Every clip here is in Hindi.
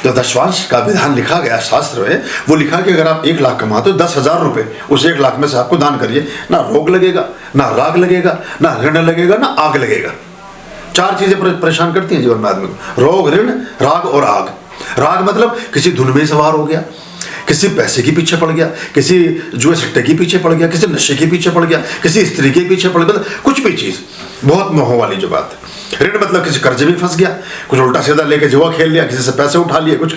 तो दशवांश का विधान लिखा गया शास्त्र में, वो लिखा कि अगर आप 1 लाख कमाते हो 10,000 रुपये उस 1 लाख में से आपको दान करिए, ना रोग लगेगा, ना राग लगेगा, ना ऋण लगेगा, ना आग लगेगा। 4 चीजें परेशान करती हैं जीवन में आदमी को, रोग, ऋण, राग और आग। राग मतलब किसी धुन में सवार हो गया, किसी पैसे के पीछे पड़ गया, किसी जुए सट्टे के पीछे पड़ गया, किसी नशे के पीछे पड़ गया, किसी स्त्री के पीछे पड़ गया, कुछ भी चीज, बहुत मोह वाली जो बात है। ऋण मतलब किसी कर्जे में फंस गया, कुछ उल्टा सीधा लेके जुआ खेल लिया, किसी से पैसे उठा लिए कुछ।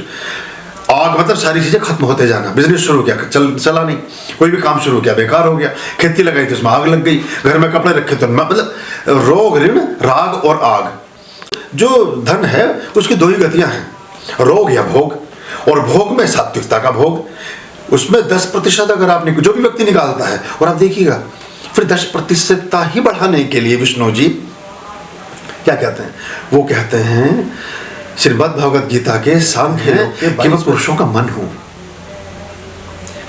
आग मतलब सारी चीजें खत्म होते जाना, बिजनेस शुरू किया चला नहीं, कोई भी काम शुरू किया बेकार हो गया, खेती लगाई तो उसमें आग लग गई, घर में कपड़े रखे तो मतलब रोग, ऋण, राग और आग। जो धन है उसकी 2 ही गतियां हैं, रोग या भोग, और भोग में सात्विकता का भोग, उसमें 10% अगर आपने जो भी व्यक्ति निकालता है, और आप देखिएगा फिर 10% ही बढ़ाने के लिए विष्णु जी क्या कहते हैं, वो कहते हैं श्रीमद् भगवद गीता के सांख्य है कि मैं पुरुषों का मन हूं,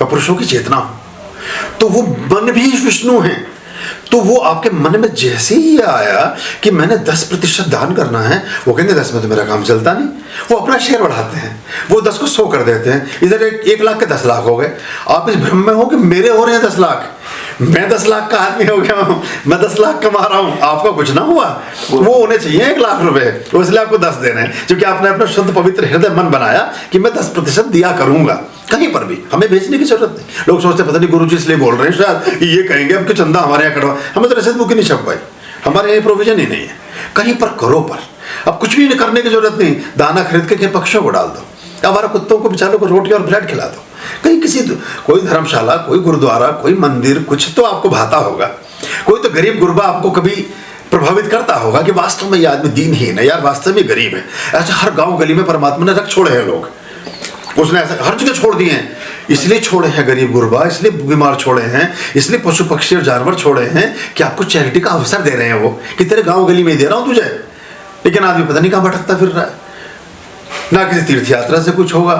मैं पुरुषों की चेतना हूं। तो वो मन भी विष्णु है। तो वो आपके मन में जैसे ही आया कि मैंने 10% दान करना है, वो कहेंगे 10 में तो मेरा काम चलता नहीं, वो अपना शेयर बढ़ाते हैं, वो 10 को 100 कर देते हैं, इधर 1 लाख के 10 लाख हो गए। आप इस भ्रम में हो कि मेरे हो रहे हैं 10 लाख, मैं 10 लाख का आदमी हो गया हूँ, मैं 10 लाख कमा रहा हूँ, आपका कुछ ना हुआ। वो होने चाहिए 1 लाख रुपए, तो इसलिए आपको 10 देने हैं, क्योंकि आपने अपना शुद्ध पवित्र हृदय मन बनाया कि मैं 10% दिया करूंगा। कहीं पर भी हमें भेजने की जरूरत नहीं। लोग सोचते पता नहीं गुरुजी इसलिए बोल रहे हैं शायद कि ये कहेंगे अब कि चंदा हमारे यहाँ कटवा, हमें तो रसीद बुक ही नहीं छप पाई, हमारे यहाँ प्रोविजन ही नहीं है। कहीं पर करो पर, अब कुछ भी करने की जरूरत नहीं, दाना खरीद के पक्षियों को डाल दो, हमारे कुत्तों को बेचारों को रोटी और ब्रेड खिला दो, कहीं किसी कोई धर्मशाला, कोई गुरुद्वारा, कोई मंदिर, कुछ तो आपको भाता होगा। कोई तो गरीब गुरबा आपको कभी प्रभावित करता होगा कि वास्तव में ये आदमी दीनहीन है यार, वास्तव में गरीब है। ऐसे हर गांव गली में परमात्मा ने रख छोड़े हैं लोग, उसने ऐसा हर जगह छोड़ दिए हैं, इसलिए छोड़े हैं गरीब गुरबा, इसलिए बीमार छोड़े हैं, इसलिए पशु पक्षी और जानवर छोड़े हैं कि आपको चैरिटी का अवसर दे रहे हैं, वो कि तेरे गांव गली में ही दे रहा हूं तुझे। लेकिन आदमी पता नहीं कहां भटकता फिर रहा है, ना किसी तीर्थ यात्रा से कुछ होगा,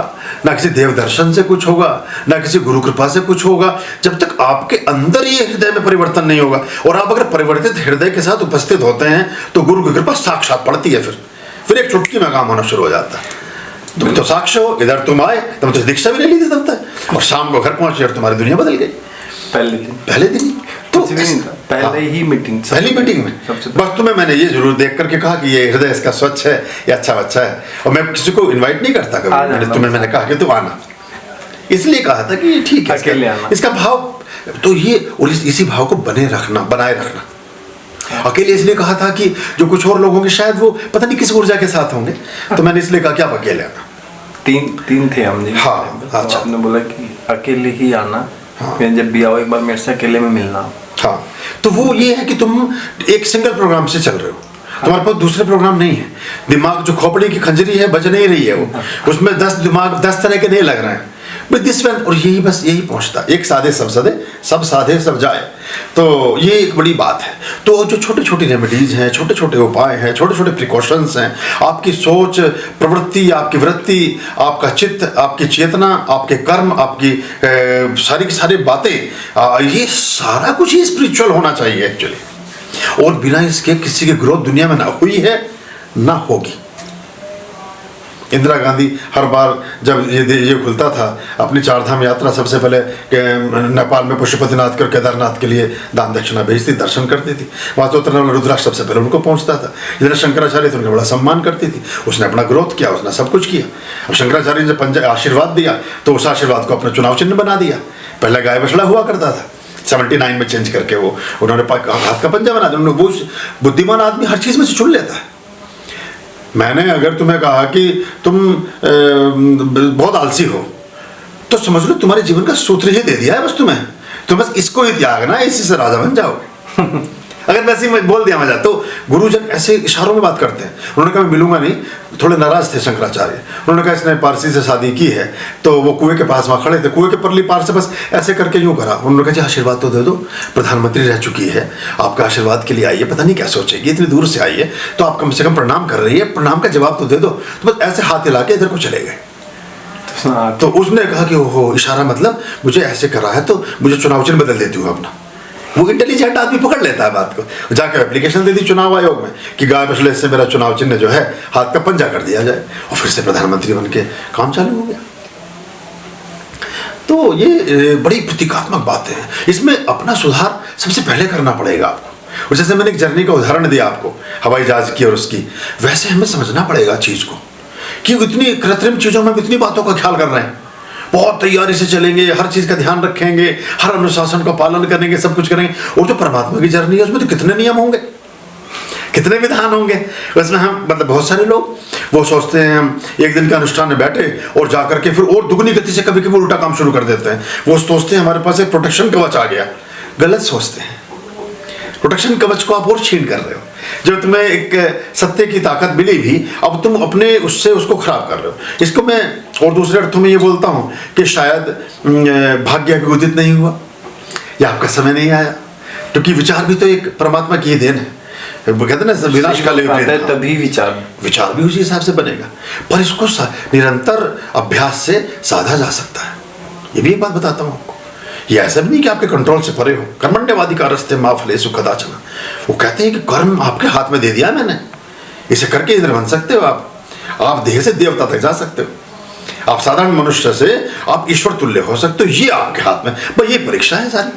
ना किसी देव दर्शन से कुछ होगा, ना किसी गुरु कृपा से कुछ होगा, जब तक आपके अंदर ये हृदय में परिवर्तन नहीं होगा। और आप अगर परिवर्तित हृदय के साथ उपस्थित होते हैं तो गुरु की कृपा साक्षात पड़ती है, फिर एक चुटकी में काम होना शुरू हो जाता है। तुम तो साक्ष्य हो, इधर तुम आए तो तुम तो दीक्षा भी ले ली थी तब तक, और शाम को घर पहुंचे और तुम्हारी दुनिया बदल गई। पहले दिन तो पहले ही मीटिंग, पहली मीटिंग में बस तुम्हें मैंने ये जरूर देख करके कहा कि ये हृदय इसका स्वच्छ है, ये अच्छा बच्चा है। और मैं किसी को इनवाइट नहीं करता कभी, मैंने कहा कि तुम आना, इसलिए कहा था कि ठीक है इसका भाव तो ये, और इसी भाव को बनाए रखना। अकेले इसलिए कहा था कि जो कुछ और लोग होंगे शायद वो पता नहीं किस ऊर्जा के साथ होंगे, तो मैंने इसलिए कहा कि आप अकेले आना। तीन थे हम जी। हाँ, अच्छा। आपने बोला कि अकेले ही आना, हाँ। जब भी आओ एक बार मेरे से अकेले में मिलना। हाँ, तो वो ये है कि तुम एक सिंगल प्रोग्राम से चल रहे हो, तुम्हारे पास दूसरे प्रोग्राम नहीं है। दिमाग जो खोपड़ी की खंजरी है बज नहीं रही है, वो उसमें 10 तरह के नहीं लग रहे हैं, और यही बस यही पहुंचता, एक साधे सब सदे, सब साधे सब जाए। तो ये एक बड़ी बात है। तो जो छोटे छोटे रेमेडीज हैं, छोटे छोटे उपाय हैं, छोटे छोटे प्रिकॉशंस हैं, आपकी सोच, प्रवृत्ति, आपकी वृत्ति, आपका चित्त, आपकी चेतना, आपके कर्म, आपकी सारी की सारी बातें, ये सारा कुछ ही स्पिरिचुअल होना चाहिए एक्चुअली। और बिना इसके किसी की ग्रोथ दुनिया में ना हुई है ना होगी। इंदिरा गांधी हर बार जब ये खुलता था अपनी 4 धाम यात्रा, सबसे पहले नेपाल में पशुपतिनाथ के और केदारनाथ के लिए दान दक्षिणा भेजती, दर्शन करती थी। वहाँ तो उतरने वाला रुद्राक्ष सबसे पहले उनको पहुँचता था। इधर शंकराचार्य तो उनका बड़ा सम्मान करती थी, उसने अपना ग्रोथ किया, उसने सब कुछ किया। अब शंकराचार्य ने जब आशीर्वाद दिया तो उस आशीर्वाद को अपना चुनाव चिन्ह बना दिया। पहले गाय बछड़ा हुआ करता था, 79 में चेंज करके वो उन्होंने हाथ का पंजा बना दिया। वो बुद्धिमान आदमी हर चीज़ में से चुन लेता है। मैंने अगर तुम्हें कहा कि तुम बहुत आलसी हो तो समझ लो तुम्हारे जीवन का सूत्र ही दे दिया है बस तुम्हें, तो बस इसको ही त्यागना, इसी से राजा बन जाओगे। अगर वैसे ही बोल दिया मजा, तो गुरुजन ऐसे इशारों में बात करते हैं। उन्होंने कहा मैं मिलूंगा नहीं, थोड़े नाराज थे शंकराचार्य। उन्होंने कहा इसने पारसी से शादी की है, तो वो कुएं के पास वहाँ खड़े थे, कुएं के परली पार से बस ऐसे करके यूँ करा। उन्होंने कहा जी आशीर्वाद तो दे दो, प्रधानमंत्री रह चुकी है, आपका आशीर्वाद के लिए आई है, पता नहीं क्या सोचेगी, इतनी दूर से आई है, तो आप कम से कम प्रणाम कर रही है, प्रणाम का जवाब तो दे दो। तो बस ऐसे हाथ हिला के इधर को चले गए। तो उसने कहा कि ओहो, इशारा मतलब मुझे ऐसे करा है तो मुझे चुनाव चिन्ह बदल देती हूँ अपना। वो इंटेलिजेंट आदमी पकड़ लेता है बात को, जाकर एप्लीकेशन दे दी चुनाव आयोग में कि गाय बछड़े से मेरा चुनाव चिन्ह जो है हाथ का पंजा कर दिया जाए, और फिर से प्रधानमंत्री बन के काम चालू हो गया। तो ये बड़ी प्रतीकात्मक बातें हैं, इसमें अपना सुधार सबसे पहले करना पड़ेगा आपको। और जैसे मैंने एक जर्नी का उदाहरण दिया आपको हवाई जहाज की और उसकी, वैसे हमें समझना पड़ेगा चीज को कि इतनी कृत्रिम चीजों में इतनी बातों का ख्याल कर रहे हैं, बहुत तैयारी से चलेंगे, हर चीज का ध्यान रखेंगे, हर अनुशासन का पालन करेंगे, सब कुछ करेंगे। और जो परमात्मा की जर्नी है उसमें तो कितने नियम होंगे, कितने विधान होंगे। उसमें हम मतलब बहुत सारे लोग वो सोचते हैं हम एक दिन का अनुष्ठान में बैठे और जाकर के फिर और दुगनी गति से कभी कभी उल्टा काम शुरू कर देते हैं। वो सोचते हैं हमारे पास एक प्रोटेक्शन कवच आ गया, गलत सोचते हैं। प्रोटेक्शन कवच को आप और छीन कर रहे हो। जो तुम्हें एक सत्य की ताकत मिली भी, अब तुम अपने उससे उसको खराब कर रहे हो। इसको मैं और दूसरे अर्थों में ये बोलता हूं कि शायद भाग्य अभी उदित नहीं हुआ या आपका समय नहीं आया, क्योंकि विचार भी तो एक परमात्मा की देन है। वो कहते हैं ना विनाश काले विपरीत, तभी विचार भी उसी हिसाब से बनेगा, पर इसको निरंतर अभ्यास से साधा जा सकता है। ये भी एक बात बताता हूँ आपको, ये ऐसा भी नहीं कि आपके कंट्रोल से परे हो। कर्मण्यवादी का रस्ते मा फलेषु कदाचन, वो कहते हैं कि कर्म आपके हाथ में दे दिया मैंने, इसे करके इंद्र बन सकते हो आप देह से देवता तक जा सकते हो, आप साधारण मनुष्य से आप ईश्वर तुल्य हो सकते हो, ये आपके हाथ में। भाई ये परीक्षा है सारी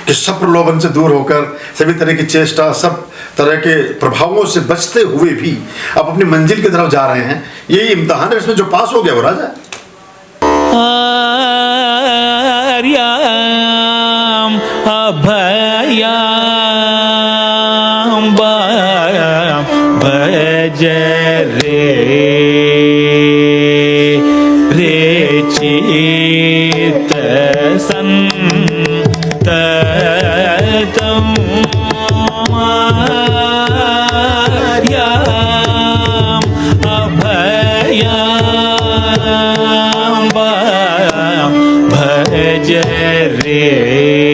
कि सब प्रलोभन से दूर होकर, सभी तरह की चेष्टा, सब तरह के प्रभावों से बचते हुए भी आप अपनी मंजिल की तरफ जा रहे हैं। यही इम्तिहान है, इसमें जो पास हो गया वो राजा है। आर्याम अभयाम भज रे चित संततम आर्याम अभयाम भज रे